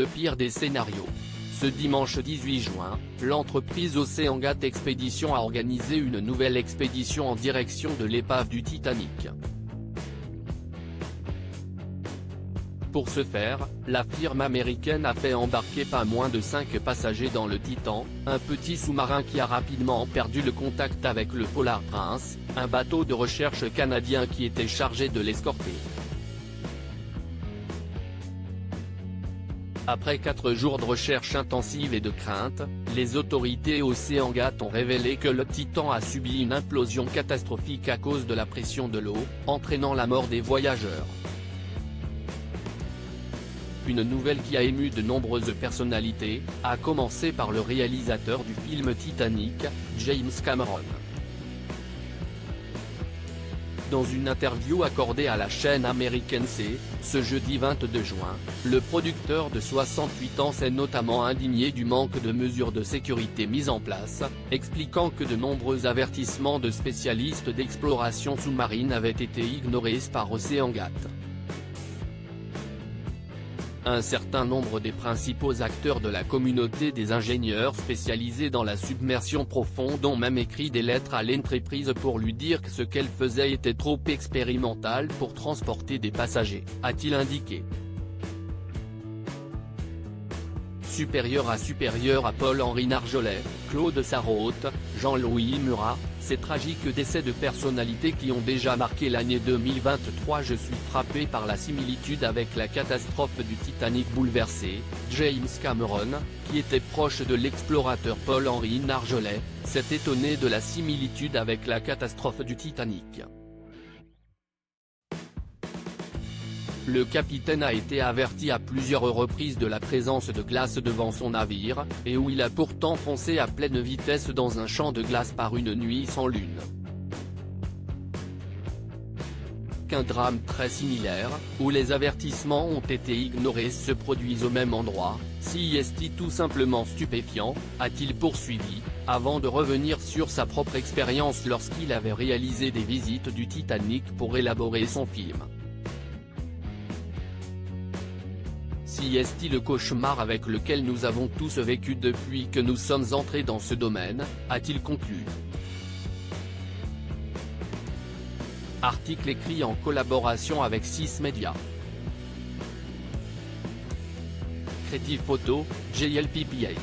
le pire des scénarios. Ce dimanche 18 juin, l'entreprise OceanGate Expeditions a organisé une nouvelle expédition en direction de l'épave du Titanic. Pour ce faire, la firme américaine a fait embarquer pas moins de 5 passagers dans le Titan, un petit sous-marin qui a rapidement perdu le contact avec le Polar Prince, un bateau de recherche canadien qui était chargé de l'escorter. Après 4 jours de recherche intensive et de crainte, les autorités OceanGate ont révélé que le Titan a subi une implosion catastrophique à cause de la pression de l'eau, entraînant la mort des voyageurs. Une nouvelle qui a ému de nombreuses personnalités, à commencer par le réalisateur du film Titanic, James Cameron. Dans une interview accordée à la chaîne américaine ce jeudi 22 juin, le producteur de 68 ans s'est notamment indigné du manque de mesures de sécurité mises en place, expliquant que de nombreux avertissements de spécialistes d'exploration sous-marine avaient été ignorés par OceanGate. Un certain nombre des principaux acteurs de la communauté des ingénieurs spécialisés dans la submersion profonde ont même écrit des lettres à l'entreprise pour lui dire que ce qu'elle faisait était trop expérimental pour transporter des passagers, a-t-il indiqué. Supérieur à Paul-Henri Narjolet, Claude Sarraute, Jean-Louis Murat, ces tragiques décès de personnalités qui ont déjà marqué l'année 2023. Je suis frappé par la similitude avec la catastrophe du Titanic bouleversé. James Cameron, qui était proche de l'explorateur Paul-Henri Narjolet, s'est étonné de la similitude avec la catastrophe du Titanic. Le capitaine a été averti à plusieurs reprises de la présence de glace devant son navire, et où il a pourtant foncé à pleine vitesse dans un champ de glace par une nuit sans lune. Qu'un drame très similaire, où les avertissements ont été ignorés se produisent au même endroit, si est-il tout simplement stupéfiant, a-t-il poursuivi, avant de revenir sur sa propre expérience lorsqu'il avait réalisé des visites du Titanic pour élaborer son film. Si est-il le cauchemar avec lequel nous avons tous vécu depuis que nous sommes entrés dans ce domaine, a-t-il conclu. Article écrit en collaboration avec 6 médias. Crédit photo, JLPPA.